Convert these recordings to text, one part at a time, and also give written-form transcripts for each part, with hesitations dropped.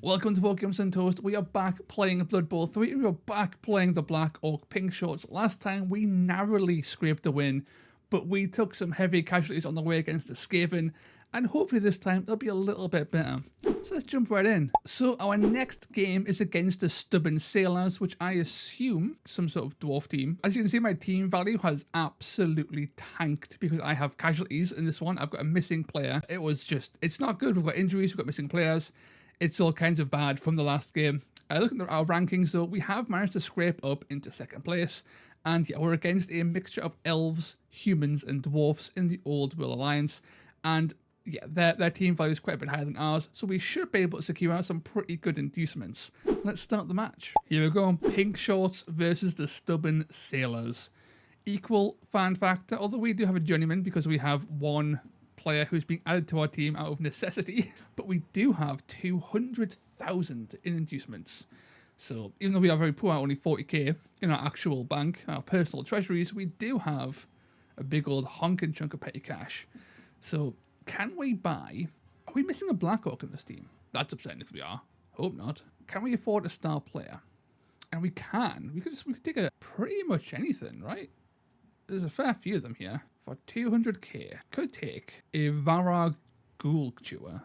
Welcome to Games and Toast. We are back playing Blood Bowl 3 and we are back playing the Black Orc Pink Shorts. Last time we narrowly scraped a win, but we took some heavy casualties on the way against the Skaven, and hopefully this time it'll be a little bit better. So let's jump right in. So our next game is against the Stubborn Sailors, which I assume some sort of dwarf team. As you can see, my team value has absolutely tanked because I have casualties in this one. I've got a missing player. It's not good. We've got injuries, we've got missing players. It's all kinds of bad from the last game. Looking at our rankings though, we have managed to scrape up into second place. And yeah, we're against a mixture of elves, humans and dwarfs in the Old Will Alliance. And yeah, their team value is quite a bit higher than ours, so we should be able to secure some pretty good inducements. Let's start the match. Here we go, Pink Shorts versus the Stubborn Sailors. Equal fan factor, although we do have a journeyman because we have one player who's being added to our team out of necessity, but we do have 200,000 in inducements. So even though we are very poor, only 40k in our actual bank, our personal treasuries, we do have a big old honking chunk of petty cash. So can we buy... Are we missing a Black Orc in this team? That's upsetting if we are. Hope not. Can we afford a star player? And we can. We could take a pretty much anything, right? There's a fair few of them here. For 200k, could take a Varag Ghoul Chewer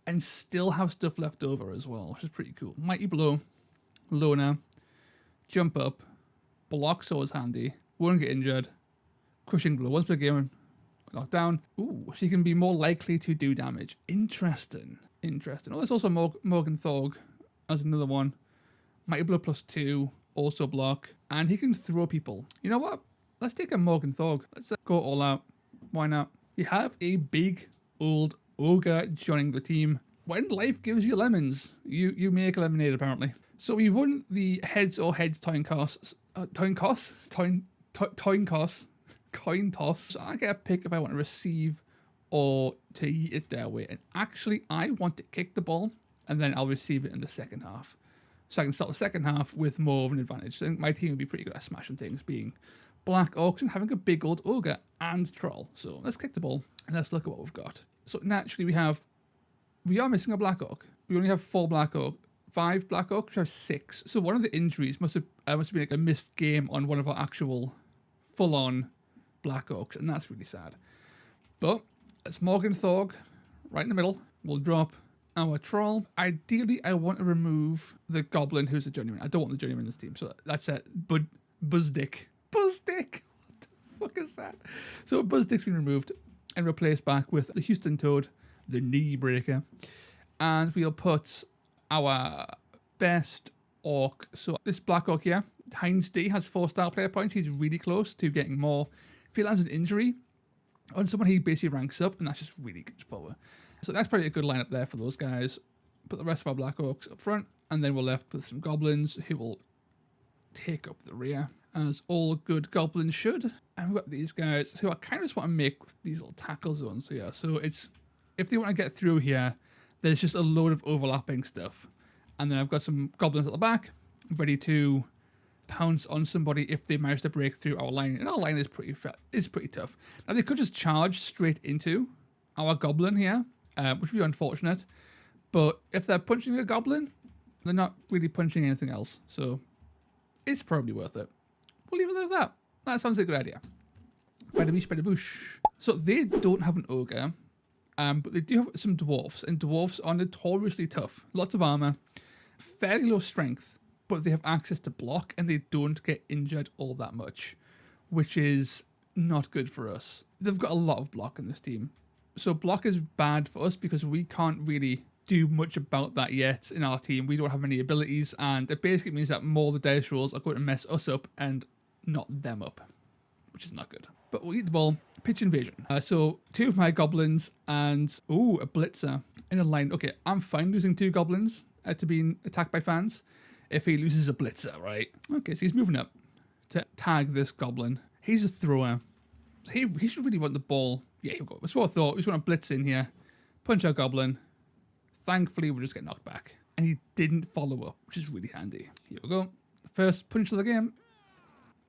and still have stuff left over as well, which is pretty cool. Mighty Blow, Loner, Jump Up, Block Sword's handy, won't get injured, Crushing Blow, once per game, knocked down. Ooh, she can be more likely to do damage. Interesting. Oh, there's also Morgan Thorg as another one. Mighty Blow +2, also block, and he can throw people. You know what? Let's take a Morgan Thorg. Let's go all out. Why not? You have a big old ogre joining the team. When life gives you lemons, you make lemonade apparently. So we won the heads or heads coin toss. So I get a pick if I want to receive or to eat it their way. And actually, I want to kick the ball and then I'll receive it in the second half. So I can start the second half with more of an advantage. So I think my team would be pretty good at smashing things, being Black Orcs and having a big old ogre and troll. So let's kick the ball and let's look at what we've got. So naturally we are missing a Black Orc. We only have 5 Black Orcs, which have 6. So one of the injuries must have been like a missed game on one of our actual full-on Black Orcs, and that's really sad. But it's Morgan Thorg right in the middle. We'll drop our troll. Ideally, I want to remove the goblin who's a journeyman. I don't want the journeyman in this team, so that's it. But Buzzdick. What the fuck is that? So Buzzdick's been removed and replaced back with the Houston Toad, the knee breaker. And we'll put our best orc. So this Black Orc here, Heinz D, has 4 star player points. He's really close to getting more. If he lands an injury on someone, he basically ranks up, and that's just really good forward. So that's probably a good lineup there for those guys. Put the rest of our Black Orcs up front, and then we're left with some goblins who will take up the rear, as all good goblins should. And we've got these guys who I kind of just want to make these little tackle zones here. So it's, if they want to get through here, there's just a load of overlapping stuff. And then I've got some goblins at the back, ready to pounce on somebody if they manage to break through our line. And our line is pretty tough. Now they could just charge straight into our goblin here, which would be unfortunate. But if they're punching a goblin, they're not really punching anything else. So it's probably worth it. We'll leave it like that. That sounds like a good idea. Spider bush. So they don't have an ogre, but they do have some dwarfs, and dwarfs are notoriously tough. Lots of armor, fairly low strength, but they have access to block, and they don't get injured all that much, which is not good for us. They've got a lot of block in this team. So block is bad for us because we can't really do much about that yet in our team. We don't have any abilities, and it basically means that more of the dice rolls are going to mess us up and not them up, which is not good. But we'll eat the ball. Pitch invasion. So 2 of my goblins and a blitzer in a line. Okay, I'm fine losing 2 goblins to being attacked by fans if he loses a blitzer, right? Okay, so he's moving up to tag this goblin. He's a thrower. So he should really want the ball. Yeah, here we go. That's what I thought. We just want to blitz in here, punch our goblin. Thankfully, we'll just get knocked back. And he didn't follow up, which is really handy. Here we go. First punch of the game.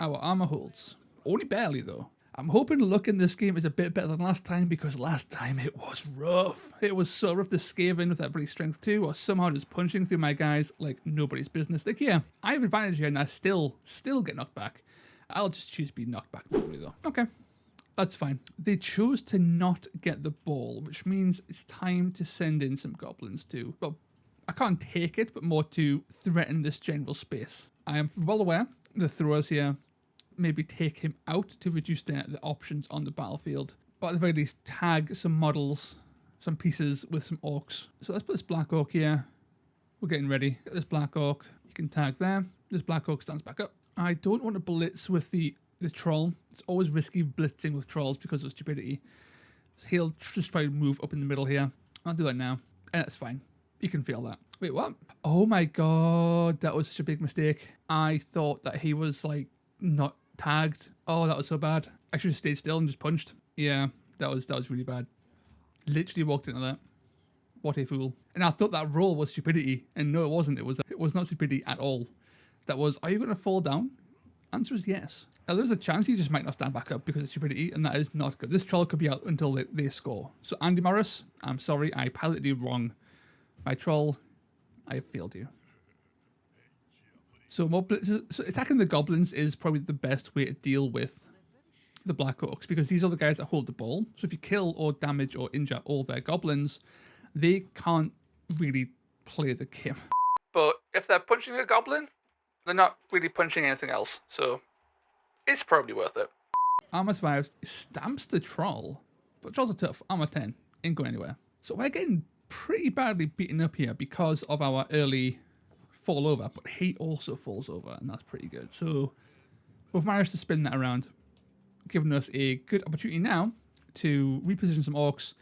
Our armor holds. Only barely, though. I'm hoping luck in this game is a bit better than last time, because last time it was rough. It was so rough to scave in with that pretty strength 2 or somehow just punching through my guys like nobody's business. Like, yeah, I have advantage here and I still get knocked back. I'll just choose to be knocked back normally though. Okay, that's fine. They chose to not get the ball, which means it's time to send in some goblins too. Well, I can't take it, but more to threaten this general space. I am well aware the throwers here maybe take him out to reduce the options on the battlefield, but at the very least tag some models, some pieces with some orcs. So let's put this black orc here. We're getting ready. Get this black orc. You can tag there. This black orc stands back up. I don't want to blitz with the troll. It's always risky blitzing with trolls because of stupidity. So he'll just try to move up in the middle here. I'll do that now, and that's fine. You can feel that. Wait, what? Oh my god, that was such a big mistake. I thought that he was like not tagged. Oh, that was so bad. I should have stayed still and just punched. Yeah, that was really bad. Literally walked into that. What a fool. And I thought that roll was stupidity, and no, it wasn't. It was not stupidity at all. That was, are you going to fall down? Answer is yes. Now, there's a chance he just might not stand back up because of stupidity, and that is not good. This troll could be out until they score. So Andy Morris, I'm sorry, I piloted you wrong. My troll, I have failed you. So attacking the goblins is probably the best way to deal with the Black Orcs, because these are the guys that hold the ball. So if you kill or damage or injure all their goblins, they can't really play the game. But if they're punching a goblin, they're not really punching anything else. So it's probably worth it. Armor 5 stamps the troll, but trolls are tough. Armor 10 ain't going anywhere. So we're getting pretty badly beaten up here because of our early fall over, but he also falls over, and that's pretty good. So we've managed to spin that around, giving us a good opportunity now to reposition some orcs,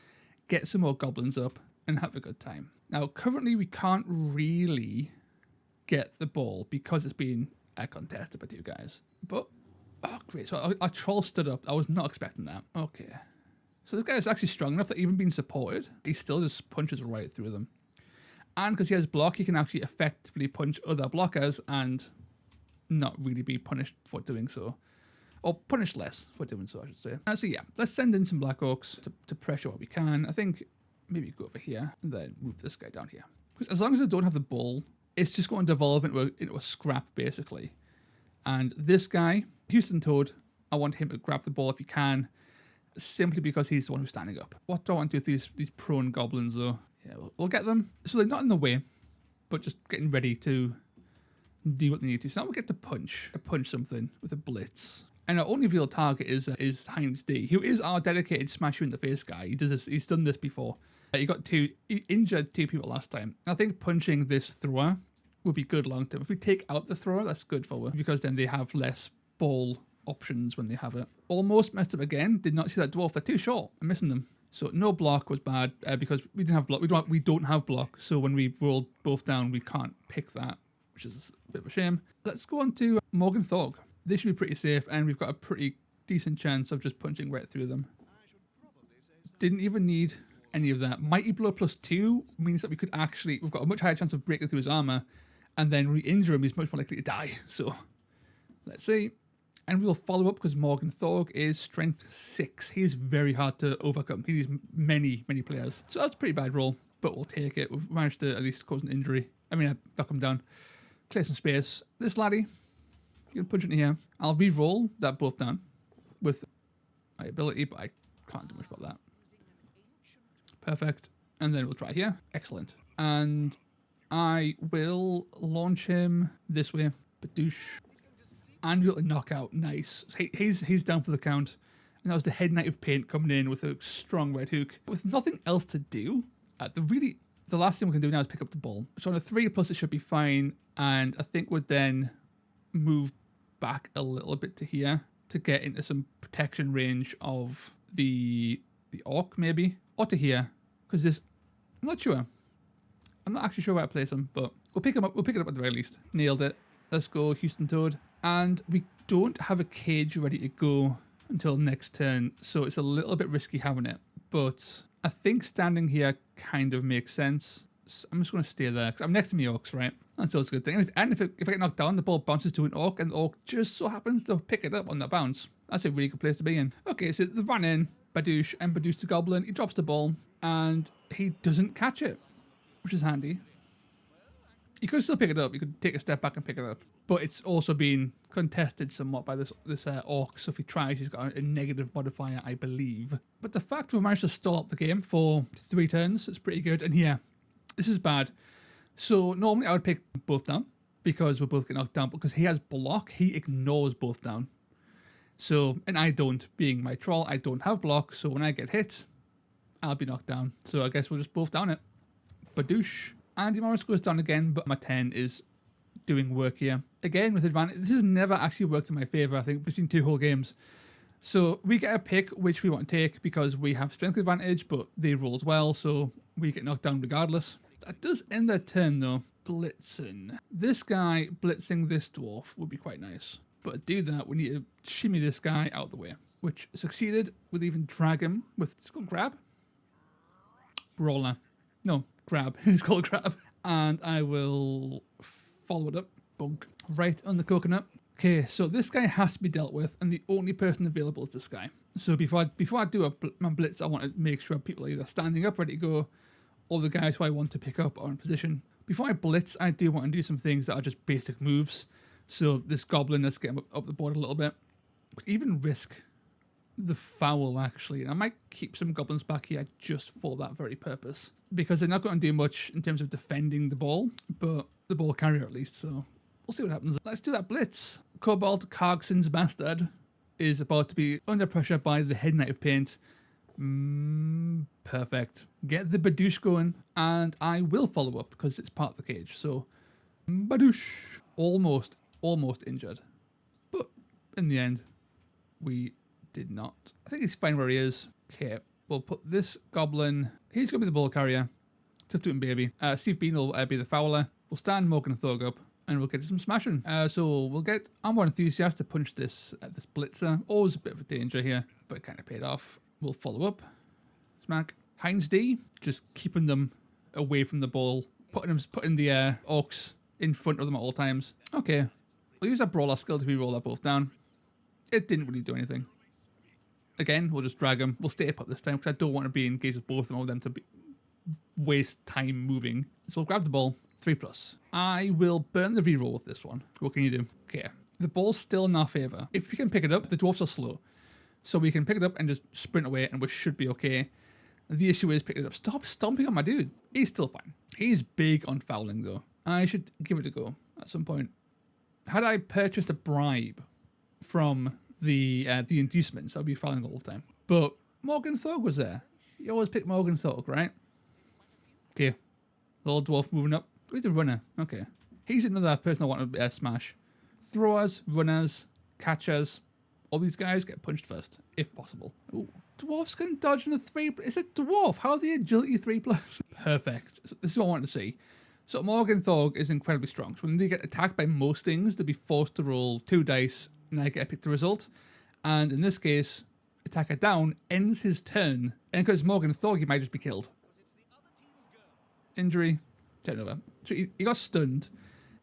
get some more goblins up, and have a good time. Now, currently we can't really get the ball because it's been contested by 2 guys. But, oh great, so our troll stood up. I was not expecting that. Okay. So this guy is actually strong enough that even being supported, he still just punches right through them. And because he has block, he can actually effectively punch other blockers and not really be punished for doing so. Or punished less for doing so, I should say. So yeah, let's send in some Black Orcs to pressure what we can. I think maybe go over here and then move this guy down here. Because as long as they don't have the ball, it's just going to devolve into a scrap, basically. And this guy, Houston Toad, I want him to grab the ball if he can, simply because he's the one who's standing up. What do I want to do with these prone goblins, though? Yeah, we'll get them. So they're not in the way, but just getting ready to do what they need to. So now we get to punch something with a blitz. And our only real target is Heinz D, who is our dedicated smash you in the face guy. He does this. He's done this before. He injured 2 people last time. I think punching this thrower would be good long term. If we take out the thrower, that's good for us, because then they have less ball options when they have it. Almost messed up again. Did not see that dwarf. They're too short. I'm missing them. So no block was bad because we didn't have block. We don't have block. So when we rolled both down, we can't pick that, which is a bit of a shame. Let's go on to Morgan Thorg. This should be pretty safe, and we've got a pretty decent chance of just punching right through them. Didn't even need any of that. Mighty Blow +2 means that we've got a much higher chance of breaking through his armor, and then re-injure him. He's much more likely to die. So let's see. And we'll follow up because Morgan Thorg is strength 6. He's very hard to overcome. He needs many players. So that's a pretty bad roll, but we'll take it. We've managed to at least cause an injury. I mean, knock him down. Clear some space. This laddie, you can punch into here. I'll re-roll that both down with my ability, but I can't do much about that. Perfect. And then we'll try here. Excellent. And I will launch him this way. Badoosh. And we'll knock out. Nice. He's down for the count. And that was the Head Knight of Paint coming in with a strong red hook. With nothing else to do, the last thing we can do now is pick up the ball. So on a 3+, it should be fine. And I think we'll then move back a little bit to here to get into some protection range of the orc, maybe. Or to here. Because this... I'm not sure. I'm not actually sure where to place him, but we'll pick him up. We'll pick it up at the very least. Nailed it. Let's go, Houston Toad. And we don't have a cage ready to go until next turn, so it's a little bit risky having it. But I think standing here kind of makes sense. So I'm just going to stay there, because I'm next to me orcs, right? That's always a good thing. And if I get knocked down, the ball bounces to an orc, and the orc just so happens to pick it up on that bounce. That's a really good place to be in. Okay, so they ran in, Badoosh, and Badoosh the Goblin. He drops the ball, and he doesn't catch it, which is handy. You could still pick it up. You could take a step back and pick it up. But it's also been contested somewhat by this Orc. So if he tries, he's got a negative modifier, I believe. But the fact we've managed to stall up the game for 3 turns is pretty good. And yeah, this is bad. So normally I would pick both down because we'll both get knocked down. Because he has block, he ignores both down. So, and I don't, being my troll, I don't have block. So when I get hit, I'll be knocked down. So I guess we'll just both down it. Badoosh. Andy Morris goes down again, but my 10 is doing work here. Again, with advantage. This has never actually worked in my favour, I think, between 2 whole games. So we get a pick which we want to take because we have strength advantage, but they rolled well, so we get knocked down regardless. That does end their turn, though. Blitzing. This guy blitzing this dwarf would be quite nice. But to do that, we need to shimmy this guy out of the way, which succeeded with even drag him with, it's called grab? Brawler. No. Grab. It's called grab. And I will follow it up. Bunk. Right on the coconut. Okay, so this guy has to be dealt with, and the only person available is this guy. So before I do my blitz, I want to make sure people are either standing up, ready to go, or the guys who I want to pick up are in position. Before I blitz, I do want to do some things that are just basic moves. So this goblin, let's get him up the board a little bit. Could even risk the foul, actually. And I might keep some goblins back here just for that very purpose. Because they're not going to do much in terms of defending the ball, but the ball carrier at least, so we'll see what happens. Let's do that blitz. Cobalt Cargson's Bastard is about to be under pressure by the Head Knight of Paint. Perfect. Get the Badoosh going, and I will follow up because it's part of the cage. So, Badoosh. Almost injured. But in the end, we did not. I think he's fine where he is. Okay, we'll put this goblin. He's going to be the ball carrier. Tough to him, baby. Steve Bean will be the fouler. We'll stand Morgan Thorg up, and we'll get some smashing. So we'll get Armor Enthusiast to punch this blitzer. Always a bit of a danger here, but it kind of paid off. We'll follow up. Smack. Heinz D, just keeping them away from the ball. Putting the Orcs in front of them at all times. Okay. We'll use our Brawler skill to re-roll that both down. It didn't really do anything. Again, we'll just drag them. We'll stay up this time because I don't want to be engaged with both of them. I want them to waste time moving. So we'll grab the ball. 3+. I will burn the reroll with this one. What can you do? Okay. The ball's still in our favour. If we can pick it up, the dwarfs are slow. So we can pick it up and just sprint away and we should be okay. The issue is picking it up. Stop stomping on my dude. He's still fine. He's big on fouling though. I should give it a go at some point. Had I purchased a bribe from the inducements, I'd be fouling all the time. But Morgan Thorg was there. You always pick Morgan Thorg, right? Okay. Little dwarf moving up. Where's the runner? Okay. He's another person I want to smash. Throwers, runners, catchers. All these guys get punched first, if possible. Ooh. Dwarfs can dodge in a 3. Is it dwarf? How are the agility 3+? Perfect. So this is what I want to see. So Morgan Thorg is incredibly strong. So when they get attacked by most things, they'll be forced to roll 2 dice and I get to pick the result. And in this case, attacker down ends his turn. And because Morgan Thorg, he might just be killed. Injury. Turn over. So he got stunned.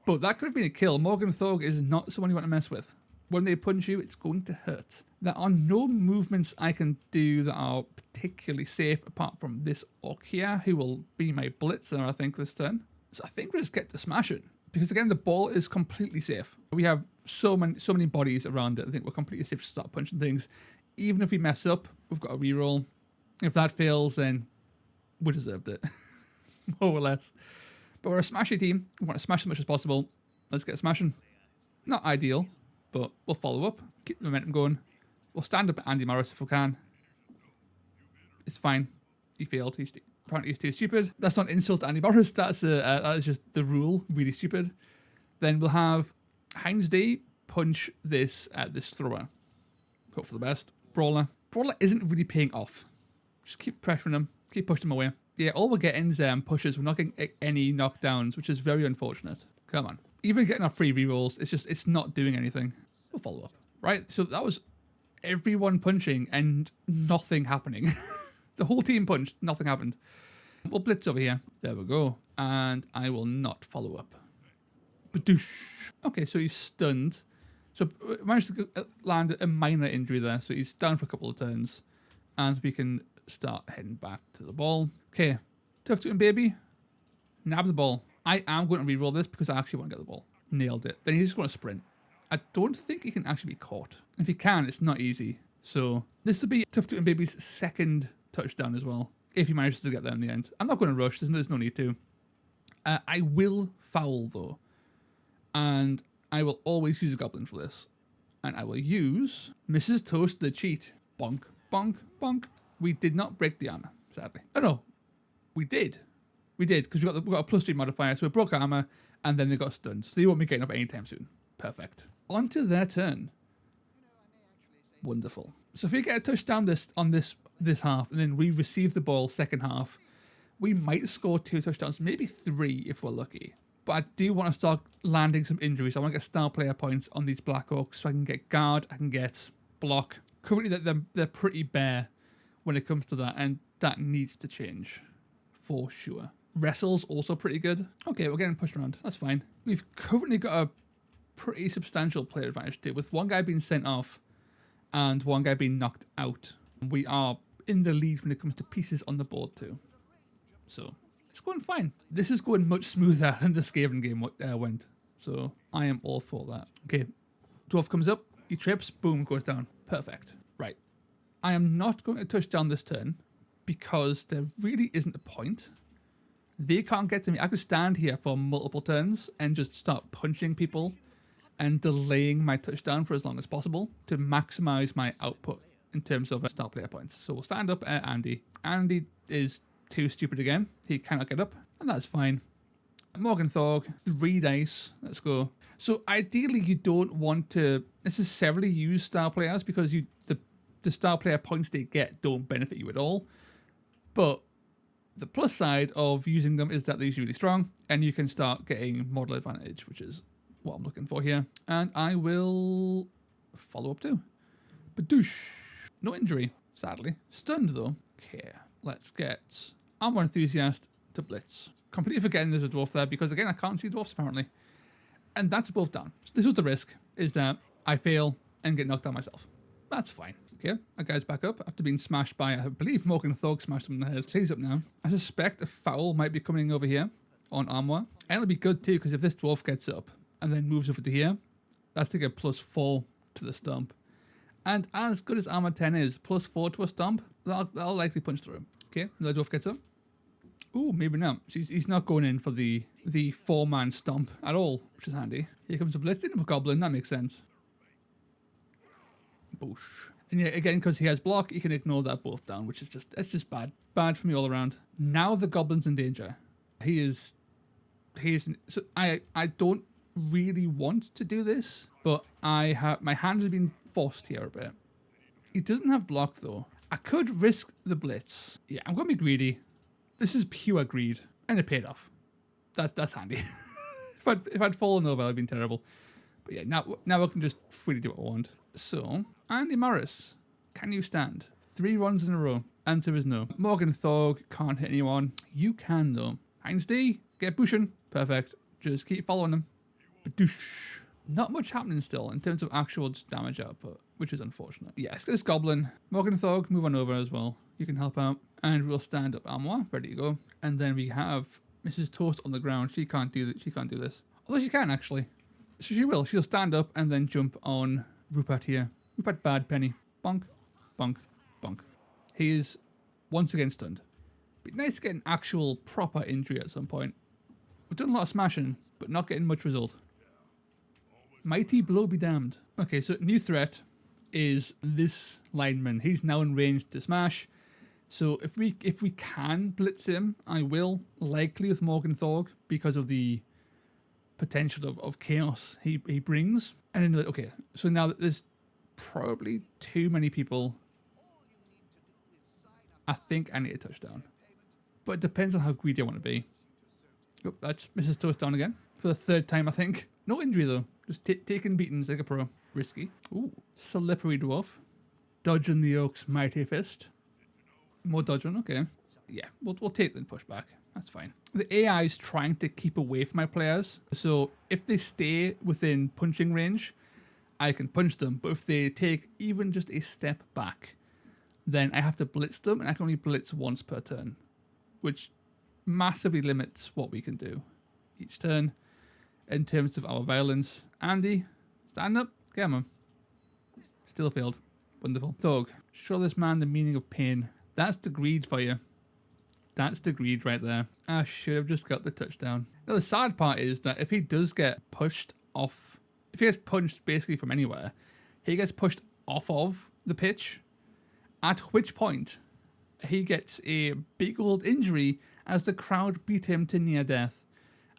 But that could have been a kill. Morgan Thorg is not someone you want to mess with. When they punch you, it's going to hurt. There are no movements I can do that are particularly safe apart from this Orc here, who will be my blitzer, I think, this turn. So I think we'll just get to smashing. Because again, the ball is completely safe. We have so many bodies around it. I think we're completely safe to start punching things. Even if we mess up, we've got a reroll. If that fails, then we deserved it. More or less. But we're a smashy team. We want to smash as much as possible. Let's get smashing. Not ideal, but we'll follow up. Keep the momentum going. We'll stand up at Andy Morris if we can. It's fine. He failed. Apparently he's too stupid. That's not an insult to Andy Morris. That is just the rule. Really stupid. Then we'll have Heinz D punch this thrower. Hope for the best. Brawler. Brawler isn't really paying off. Just keep pressuring him. Keep pushing him away. Yeah, all we're getting is pushes. We're not getting any knockdowns, which is very unfortunate. Come on. Even getting our free rerolls, it's not doing anything. We'll follow up. Right, so that was everyone punching and nothing happening. The whole team punched, nothing happened. We'll blitz over here. There we go. And I will not follow up. Badoosh. Okay, so he's stunned. So managed to land a minor injury there. So he's down for a couple of turns. And we can start heading back to the ball. Okay, tough to him, baby. Nab the ball. I am going to re-roll this because I actually want to get the ball. Nailed it. Then he's just going to sprint. I don't think he can actually be caught. If he can, it's not easy. So this will be Tough to him, baby's second touchdown as well, if he manages to get there in the end. I'm not going to rush. There's no need to. I will foul, though. And I will always use a goblin for this. And I will use Mrs. Toast the cheat. Bonk, bonk, bonk. We did not break the armor, sadly. Oh, no. We did. We did, because we got a +3 modifier. So we broke armor, and then they got stunned. So you won't be getting up anytime soon. Perfect. On to their turn. Wonderful. So if we get a touchdown on this half, and then we receive the ball second half, we might score 2 touchdowns, maybe 3 if we're lucky. But I do want to start landing some injuries. I want to get star player points on these Black Orcs so I can get guard, I can get block. Currently, they're pretty bare when it comes to that, and that needs to change for sure. Wrestle's also pretty good. Okay, we're getting pushed around. That's fine. We've currently got a pretty substantial player advantage too, with one guy being sent off and one guy being knocked out. We are in the lead when it comes to pieces on the board too. So it's going fine. This is going much smoother than the Skaven game went. So I am all for that. Okay, dwarf comes up, he trips, boom, goes down. Perfect. Right. I am not going to touch down this turn because there really isn't a point. They can't get to me. I could stand here for multiple turns and just start punching people and delaying my touchdown for as long as possible to maximize my output in terms of star player points. So we'll stand up at Andy. Andy is too stupid again. He cannot get up, and that's fine. Morgan Thorg, 3 dice. Let's go. So ideally, you don't want to necessarily use star players because the star player points they get don't benefit you at all. But the plus side of using them is that they're really strong, and you can start getting model advantage, which is what I'm looking for here. And I will follow up too. Badoosh. No injury, sadly. Stunned though. Okay, let's get Armor Enthusiast to Blitz. Completely forgetting there's a dwarf there because again, I can't see dwarfs apparently. And that's both down. So this was the risk, is that I fail and get knocked down myself. That's fine. Okay, that guy's back up after being smashed by, I believe Morgan Thorg smashed him in the head. So he's up now. I suspect a foul might be coming over here on Armor. And it'll be good too, because if this dwarf gets up and then moves over to here, that's to get +4 to the stomp. And as good as Armor 10 is, +4 to a stomp, that'll likely punch through. Okay, the dwarf gets up. Ooh, maybe not. He's not going in for the 4-man stomp at all, which is handy. Here comes a blitz in with Goblin, that makes sense. Boosh. And yeah, again, because he has block, he can ignore that both down, which is just bad. Bad for me all around. Now the Goblin's in danger. He is, so I don't really want to do this, but my hand has been forced here a bit. He doesn't have block though. I could risk the blitz. Yeah, I'm going to be greedy. This is pure greed, and it paid off. That's handy. if I'd fallen over, that'd been terrible. But yeah, now I can just freely do what I want. So, Andy Morris, can you stand? 3 runs in a row. Answer is no. Morgan Thorg can't hit anyone. You can though. Heinz D, get bushing. Perfect. Just keep following them. Badoosh. Not much happening still in terms of actual damage output, which is unfortunate. Yes, this Goblin. Morgan Thorg, move on over as well. You can help out. And we'll stand up Armoire, ready to go. And then we have Mrs. Toast on the ground. She can't do this. Although she can actually. So she will. She'll stand up and then jump on Rupert here. Rupert Bad Penny. Bonk, bonk, bonk. He is once again stunned. Be nice to get an actual proper injury at some point. We've done a lot of smashing, but not getting much result. Mighty blow be damned. Okay, so new threat is this lineman. He's now in range to smash. So if we can blitz him, I will, likely with Morgan Thorg, because of the potential of chaos he brings. And then, okay, so now that there's probably too many people, I think I need a touchdown. But it depends on how greedy I want to be. Oh, that's Mrs. Toast down again. For the 3rd time, I think. No injury, though. Just taking beatings like a pro. Risky. Ooh. Slippery Dwarf. Dodging the Orcs' Mighty Fist. More dodging, okay. Yeah, we'll take the pushback. That's fine. The AI is trying to keep away from my players. So if they stay within punching range, I can punch them. But if they take even just a step back, then I have to blitz them, and I can only blitz once per turn, which massively limits what we can do each turn in terms of our violence. Andy, stand up. Come on. Still failed. Wonderful. Thug, show this man the meaning of pain. That's the greed for you. That's the greed right there. I should have just got the touchdown. Now, the sad part is that if he does get pushed off, if he gets punched basically from anywhere, he gets pushed off of the pitch, at which point he gets a big old injury as the crowd beat him to near death.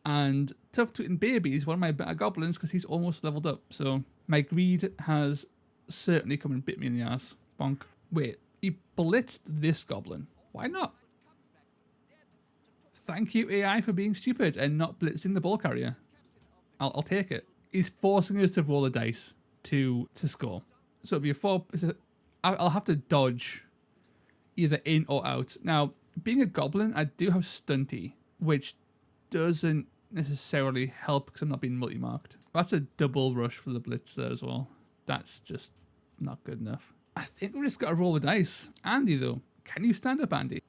And Tough Tootin' Baby is one of my better goblins because he's almost leveled up. So my greed has certainly come and bit me in the ass. Bonk. Wait, he blitzed this goblin. Why not? Thank you, AI, for being stupid and not blitzing the ball carrier. I'll take it. He's forcing us to roll a dice to score. So it'll be a 4. I'll have to dodge either in or out. Now, being a goblin, I do have stunty, which doesn't necessarily help because I'm not being multi-marked. That's a double rush for the blitz there as well. That's just not good enough. I think we just got to roll the dice. Andy, though. Can you stand up, Andy?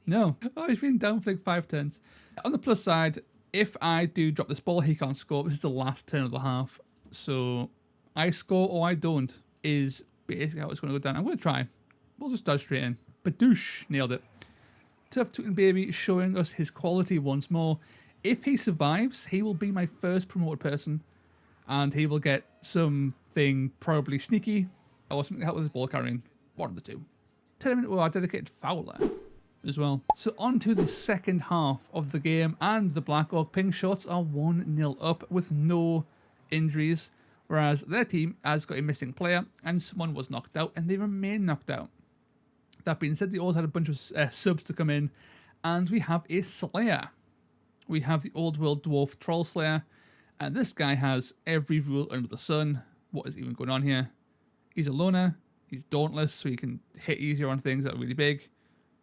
No. Oh, he's been down for like 5 turns. On the plus side, if I do drop this ball, he can't score. This is the last turn of the half. So I score or I don't is basically how it's going to go down. I'm going to try. We'll just dodge straight in. Badoosh. Nailed it. Tough Tootin' Baby showing us his quality once more. If he survives, he will be my first promoted person. And he will get something probably sneaky or something to help with his ball carrying. One of the two. Tournament with our dedicated fowler as well. So on to the second half of the game, and the Black Orc Pink Shorts are 1-0 up with no injuries, whereas their team has got a missing player and someone was knocked out and they remain knocked out. That being said, they also had a bunch of subs to come in, and we have a Slayer. We have the Old World Dwarf Troll Slayer, and this guy has every rule under the sun. What is even going on here? He's a loner, he's dauntless, so he can hit easier on things that are really big.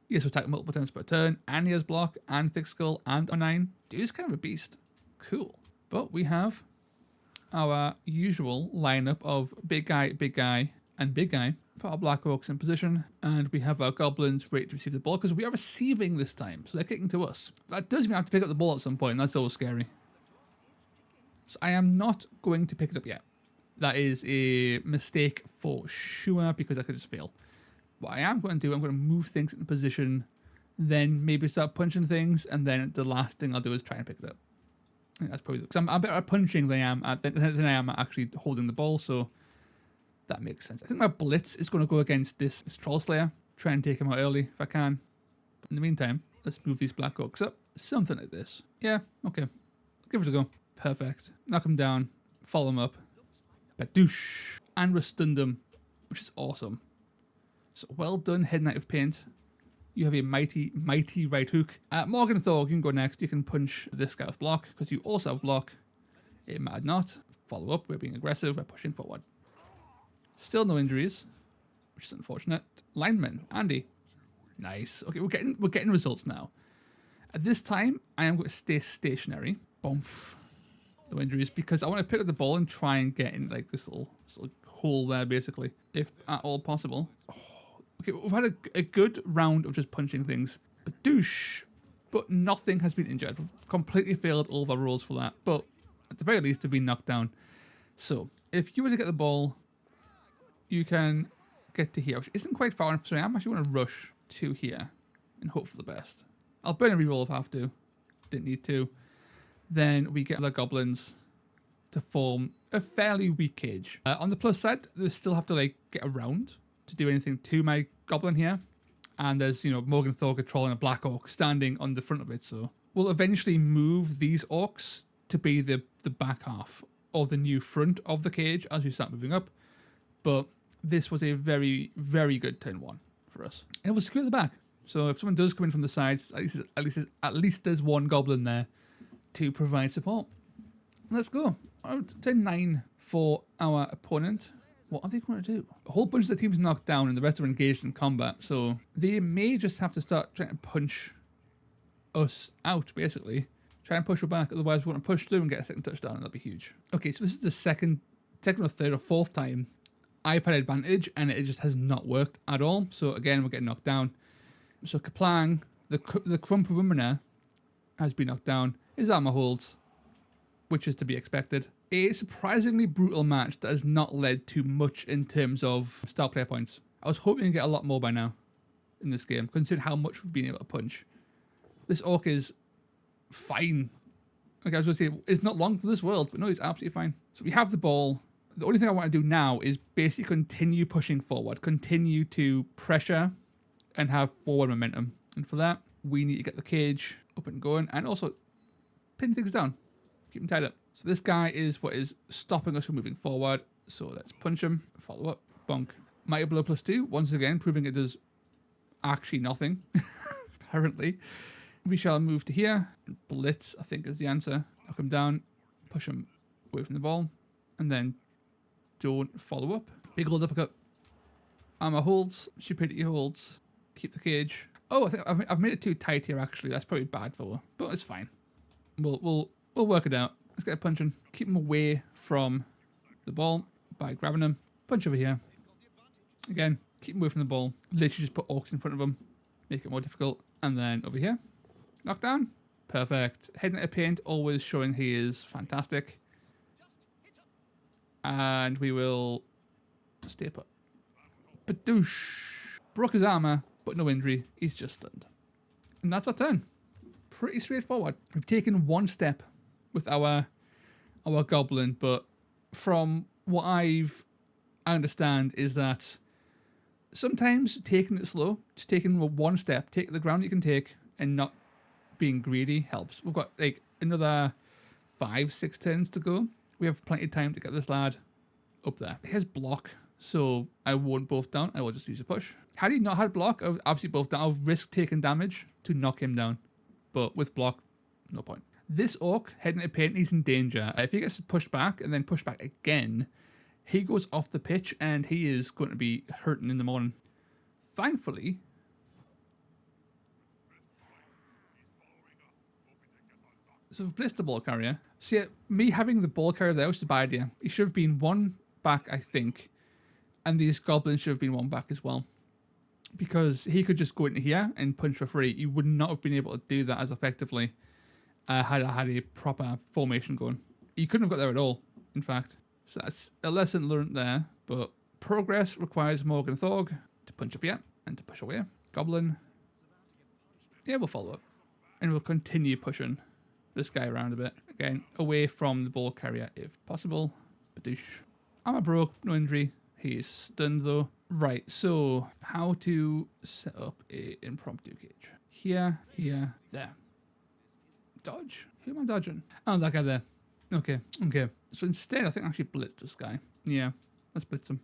He has to attack multiple times per turn, and he has block, and thick skull, and a 9. Dude's kind of a beast. Cool. But we have our usual lineup of big guy, and big guy. Put our Black Orcs in position, and we have our goblins ready to receive the ball, because we are receiving this time, so they're kicking to us. That does mean I have to pick up the ball at some point, and that's always scary. So I am not going to pick it up yet. That is a mistake for sure, because I could just fail. What I am going to do, I'm going to move things into position, then maybe start punching things, and then the last thing I'll do is try and pick it up. I think that's probably because I'm better at punching than I am at actually holding the ball, so that makes sense. I think my blitz is going to go against this Troll Slayer. Try and take him out early if I can. But in the meantime, let's move these Black Orcs up. Something like this. Yeah, okay. Give it a go. Perfect. Knock him down. Follow him up. Badoosh. And we stunned him, which is awesome. So well done, Head Knight of Paint. You have a mighty, mighty right hook. Morgan Thor, you can go next. You can punch this guy with block, because you also have block. It mattered not. Follow up. We're being aggressive. We're pushing forward. Still no injuries, which is unfortunate. Lineman, Andy. Nice. Okay, we're getting results now. At this time, I am going to stay stationary. Boomf. No injuries, because I want to pick up the ball and try and get in like this little hole there, basically, if at all possible. Oh, okay, we've had a good round of just punching things. Badoosh. But nothing has been injured. We've completely failed all of our rolls for that. But at the very least, we've been knocked down. So if you were to get the ball, you can get to here, which isn't quite far enough. So I'm actually going to rush to here and hope for the best. I'll burn a reroll if I have to. Didn't need to. Then we get the goblins to form a fairly weak cage. On the plus side, they still have to like get around to do anything to my goblin here. And there's, you know, Morgan Thorker trolling a Black Orc standing on the front of it. So we'll eventually move these orcs to be the back half or the new front of the cage as we start moving up. But this was a very, very good turn 1 for us. And it will secure the back. So if someone does come in from the sides, at least there's one goblin there to provide support. Let's go. Turn 9 for our opponent. What are they going to do? A whole bunch of the team's knocked down and the rest are engaged in combat. So they may just have to start trying to punch us out, basically. Try and push her back. Otherwise, we're going to push through and get a second touchdown, and that'll be huge. Okay, so this is the second second or third or fourth time, I've had advantage and it just has not worked at all. So again, we're getting knocked down. So Kaplang, the Crump Ruminer, has been knocked down. His armor holds, which is to be expected. A surprisingly brutal match that has not led to much in terms of star player points. I was hoping to get a lot more by now in this game, considering how much we've been able to punch. This Orc is fine. Like I was going to say, it's not long for this world, but no, it's absolutely fine. So we have the ball. The only thing I want to do now is basically continue pushing forward, continue to pressure and have forward momentum. And for that, we need to get the cage up and going and also pin things down, keep them tied up. So this guy is what is stopping us from moving forward. So let's punch him, follow up, bonk. Mighty Blow +2, once again, proving it does actually nothing, apparently. We shall move to here. Blitz, I think, is the answer. Knock him down, push him away from the ball, and then don't follow up. Big old uppercut. Armor holds, stupidity holds, keep the cage. Oh, I think I've made it too tight here, actually. That's probably bad for her, but it's fine. We'll work it out. Let's get a punching. Keep him away from the ball by grabbing him. Punch over here. Again, keep him away from the ball. Literally just put Orcs in front of him. Make it more difficult. And then over here. Knockdown. Perfect. Heading into paint, always showing he is fantastic. And we will stay put. Badoosh. Broke his armor, but no injury. He's just stunned. And that's our turn. Pretty straightforward. We've taken one step with our goblin, but from what I understand is that sometimes taking it slow, just taking one step, take the ground you can take, and not being greedy helps. We've got like another 5-6 turns to go. We have plenty of time to get this lad up there. Here's block, so I won't both down. I will just use a push. Had he not had block, I would absolutely both down. I'll risk taking damage to knock him down, but with block, no point. This Orc heading to paint, he's in danger. If he gets pushed back and then pushed back again, he goes off the pitch and he is going to be hurting in the morning. Thankfully, so we've blissed the ball carrier. See, me having the ball carrier there was a bad idea. He should have been one back, I think, and these goblins should have been one back as well. Because he could just go into here and punch for free. He would not have been able to do that as effectively had I had a proper formation going. He couldn't have got there at all, in fact. So that's a lesson learned there. But progress requires Morgan Thorg to punch up here and to push away. Goblin. Yeah, we'll follow up. And we'll continue pushing this guy around a bit. Again, away from the ball carrier if possible. Badoosh. Armor broke, no injury. He is stunned though. Right, so how to set up a impromptu cage. Here, here, there. Dodge? Who am I dodging? Oh, that guy there. Okay. So instead, I think I actually blitz this guy. Yeah, let's blitz him.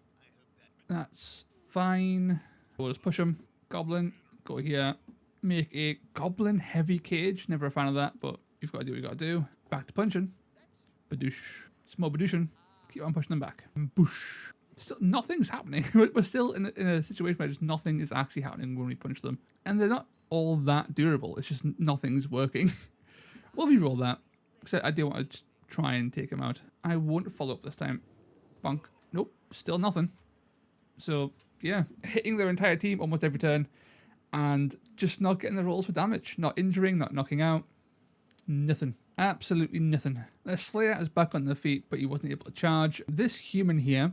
That's fine. We'll just push him. Goblin, go here. Make a goblin heavy cage. Never a fan of that, but you've got to do what you got to do. Back to punching. Badoosh. Small badooshin. Keep on pushing them back. Boosh. Still, nothing's happening. We're still in a situation where just nothing is actually happening when we punch them. And they're not all that durable. It's just nothing's working. We'll re-roll that. Because I do want to try and take him out. I won't follow up this time. Bonk. Nope. Still nothing. So, yeah. Hitting their entire team almost every turn. And just not getting the rolls for damage. Not injuring, not knocking out. Nothing. Absolutely nothing. The Slayer is back on their feet, but he wasn't able to charge. This human here,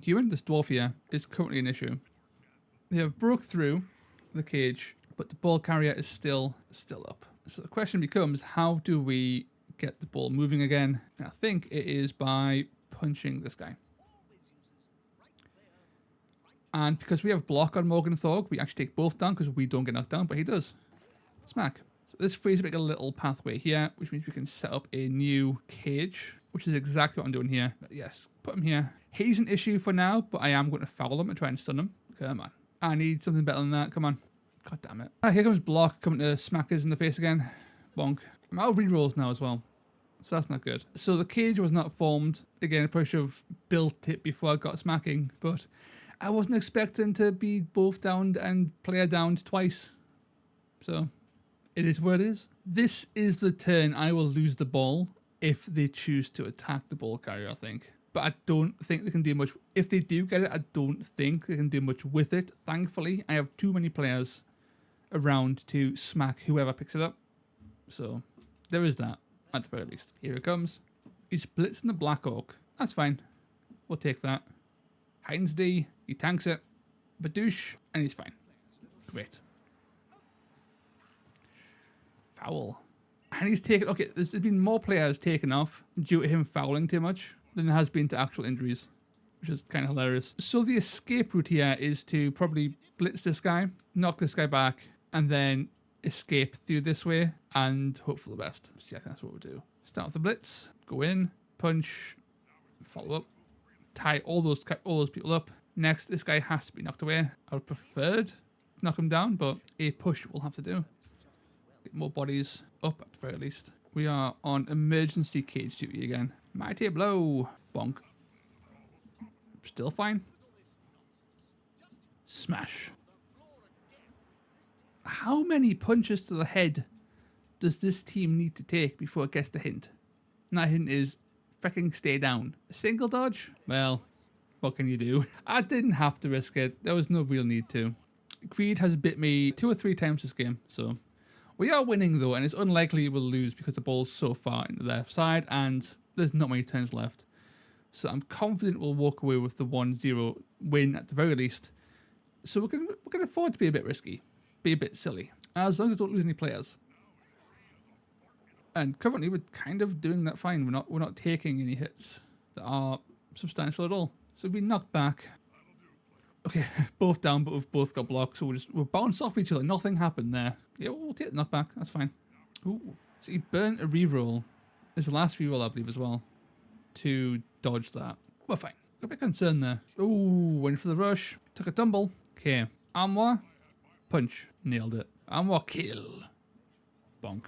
this dwarf here, is currently an issue. They have broke through the cage, but the ball carrier is still up. So the question becomes, how do we get the ball moving again? And I think it is by punching this guy. And because we have block on Morgan Thorg, we actually take both down because we don't get knocked down, but he does. Smack. So this frees up a little pathway here, which means we can set up a new cage, which is exactly what I'm doing here. But yes, put him here. He's an issue for now, but I am going to foul him and try and stun him. Come on. I need something better than that. Come on. God damn it. Here comes block coming to smack us in the face again. Bonk. I'm out of rerolls now as well. So that's not good. So the cage was not formed. Again, I probably should have built it before I got smacking, but I wasn't expecting to be both downed and player downed twice. So it is what it is. This is the turn I will lose the ball if they choose to attack the ball carrier, I think. but I don't think they can do much. If they do get it, I don't think they can do much with it. Thankfully, I have too many players around to smack whoever picks it up. So there is that, at the very least. Here it comes. He's blitzing the Black Orc. That's fine. We'll take that. Heinz D, he tanks it. Badoosh, and he's fine. Great. Foul. And he's taken... Okay, there's been more players taken off due to him fouling too much than there has been to actual injuries, which is kind of hilarious. So the escape route here is to probably blitz this guy, knock this guy back, and then escape through this way and hope for the best. So yeah, that's what we'll do. Start with the blitz, go in, punch, follow up, tie all those people up. Next, this guy has to be knocked away. I would preferred to knock him down, but a push will have to do. Get more bodies up at the very least. We are on emergency cage duty again. Mighty blow. Bonk. Still fine. Smash. How many punches to the head does this team need to take before it gets the hint? And that hint is freaking stay down. A single dodge? Well, what can you do? I didn't have to risk it. There was no real need to. Greed has bit me 2 or 3 times this game, so... We are winning though, and it's unlikely we'll lose because the ball's so far into the left side and there's not many turns left. So I'm confident we'll walk away with the 1-0 win at the very least. So we can afford to be a bit risky, be a bit silly, as long as we don't lose any players. And currently we're kind of doing that fine. We're not taking any hits that are substantial at all. So we've been knocked back. Okay, both down, but we've both got blocks, so we'll bounce off each other. Nothing happened there. Yeah, we'll take the knockback. That's fine. Ooh. So he burnt a reroll. It's the last reroll, I believe, as well, to dodge that. We're fine. Got a bit concerned there. Ooh, went for the rush. Took a tumble. Okay. Armoire. Punch. Nailed it. Armoire kill. Bonk.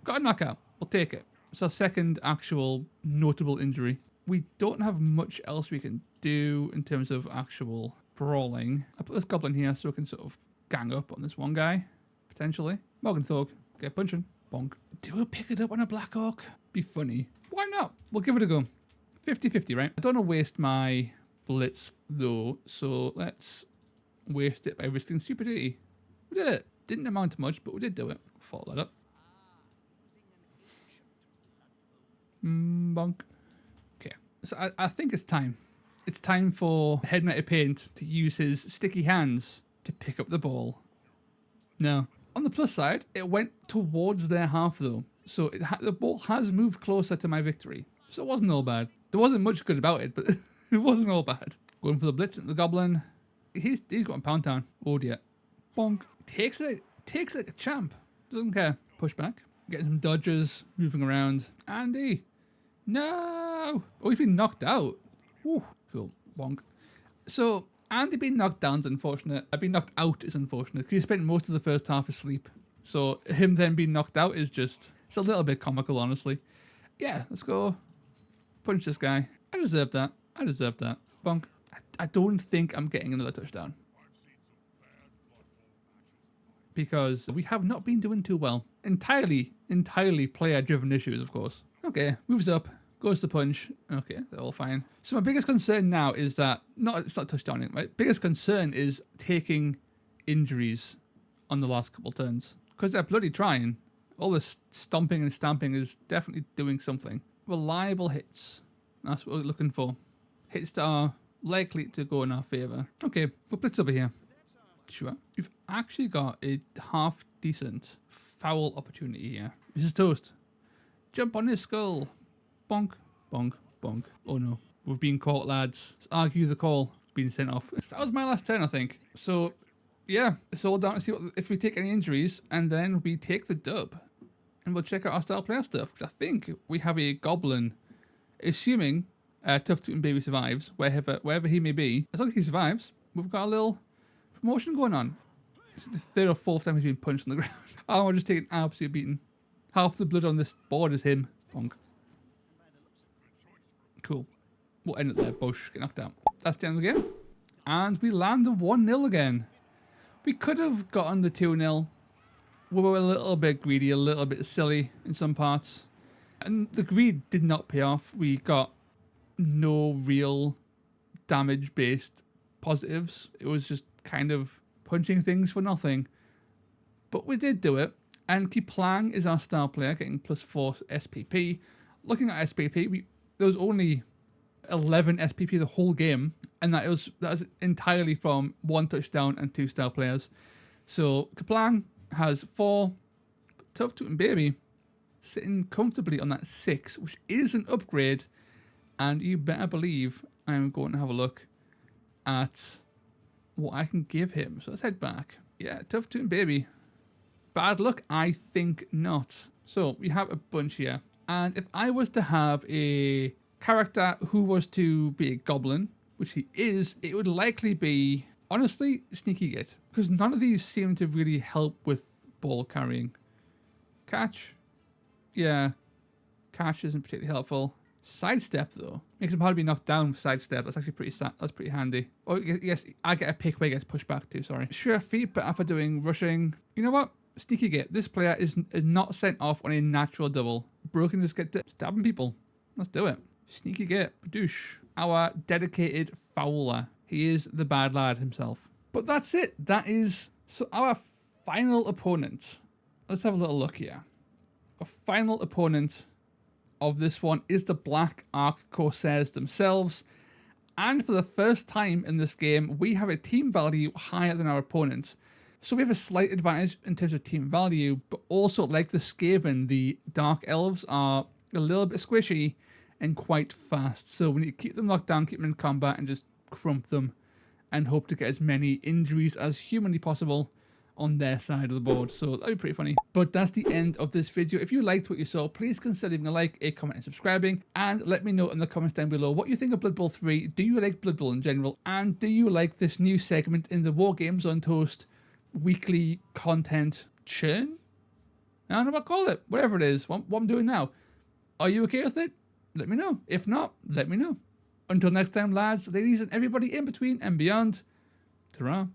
Got a knockout. We'll take it. It's our second actual notable injury. We don't have much else we can do in terms of actual brawling. I put this goblin here so we can sort of gang up on this one guy, potentially. Morgenthorg, get punching. Bonk. Do we pick it up on a Black Orc? Be funny. Why not? We'll give it a go. 50-50, right? I don't want to waste my blitz though, so let's waste it by risking stupidity. We did it. Didn't amount to much, but we did do it. Follow that up. Bonk. Okay, so I think it's time. It's time for Head Knight of Paint to use his sticky hands to pick up the ball. No. On the plus side, it went towards their half though. So the ball has moved closer to my victory. So it wasn't all bad. There wasn't much good about it, but it wasn't all bad. Going for the blitz at the goblin. He's got a pound town. Oh dear. Bonk. Takes it like a champ. Doesn't care. Push back. Getting some dodges. Moving around. Andy. No. Oh, he's been knocked out. Whew. Cool. Bonk. So, Andy being knocked down is unfortunate. Being knocked out is unfortunate because he spent most of the first half asleep. So, him then being knocked out is just... It's a little bit comical, honestly. Yeah, let's go. Punch this guy. I deserve that. I deserve that. Bonk. I don't think I'm getting another touchdown. Because we have not been doing too well. Entirely player-driven issues, of course. Okay, moves up. Goes to punch. Okay, they're all fine. So my biggest concern now is that... it's not touchdowning. My biggest concern is taking injuries on the last couple turns. Because they're bloody trying. All this stomping and stamping is definitely doing something. Reliable hits. That's what we're looking for. Hits that are likely to go in our favour. Okay, we'll blitz over here. Sure. We've actually got a half-decent foul opportunity here. This is toast. Jump on his skull. Bonk, bonk, bonk. Oh no. We've been caught, lads. Let's argue the call. Being sent off. That was my last turn, I think. So, yeah. It's all down to see if we take any injuries, and then we take the dub. And we'll check out our style player stuff. Because I think we have a goblin, assuming Tough Tootin' Baby survives, wherever he may be. As long as he survives, we've got a little promotion going on. It's the 3rd or 4th time he's been punched on the ground. Oh, we're just taking an absolute beating. Half the blood on this board is him. Bonk. Cool. We'll end it there. Bush, get knocked out. That's the end of the game. And we land a 1-0 again. We could have gotten the 2-0. We were a little bit greedy, a little bit silly in some parts. And the greed did not pay off. We got no real damage-based positives. It was just kind of punching things for nothing. But we did do it. And Kiplang is our star player, getting +4 SPP. Looking at SPP, there was only 11 SPP the whole game, and that was entirely from 1 touchdown and 2 star players. So Kiplang has 4. Tough Tootin' Baby sitting comfortably on that 6, which is an upgrade. And you better believe I'm going to have a look at what I can give him. So let's head back. Yeah, Tough Tootin' Baby. Bad luck? I think not. So we have a bunch here. And if I was to have a character who was to be a goblin, which he is, it would likely be, honestly, Sneaky Git. Because none of these seem to really help with ball carrying. Catch? Yeah. Catch isn't particularly helpful. Sidestep, though. Makes him hard to be knocked down with sidestep. That's actually pretty handy. Oh, yes, I get a pick where he gets pushed back too, sorry. Sure feet, but after doing rushing. You know what? Sneaky Git. This player is not sent off on a natural double. Broken just get to stabbing people. Let's do it. Sneaky Git. Douche. Our dedicated fowler. He is the bad lad himself. But that's it. That is... So our final opponent. Let's have a little look here. Our final opponent of this one is the Black Ark Corsairs themselves. And for the first time in this game, we have a team value higher than our opponent. So we have a slight advantage in terms of team value, but also like the Skaven, the Dark Elves are a little bit squishy and quite fast. So we need to keep them locked down, keep them in combat, and just crump them and hope to get as many injuries as humanly possible on their side of the board. So that'd be pretty funny. But that's the end of this video. If you liked what you saw, please consider leaving a like, a comment, and subscribing. And let me know in the comments down below what you think of Blood Bowl 3. Do you like Blood Bowl in general? And do you like this new segment in the War Games on Toast weekly content churn? I don't know what to call it. Whatever it is, what I'm doing now. Are you okay with it? Let me know. If not, let me know. Until next time, lads, ladies, and everybody in between and beyond, ta-ra.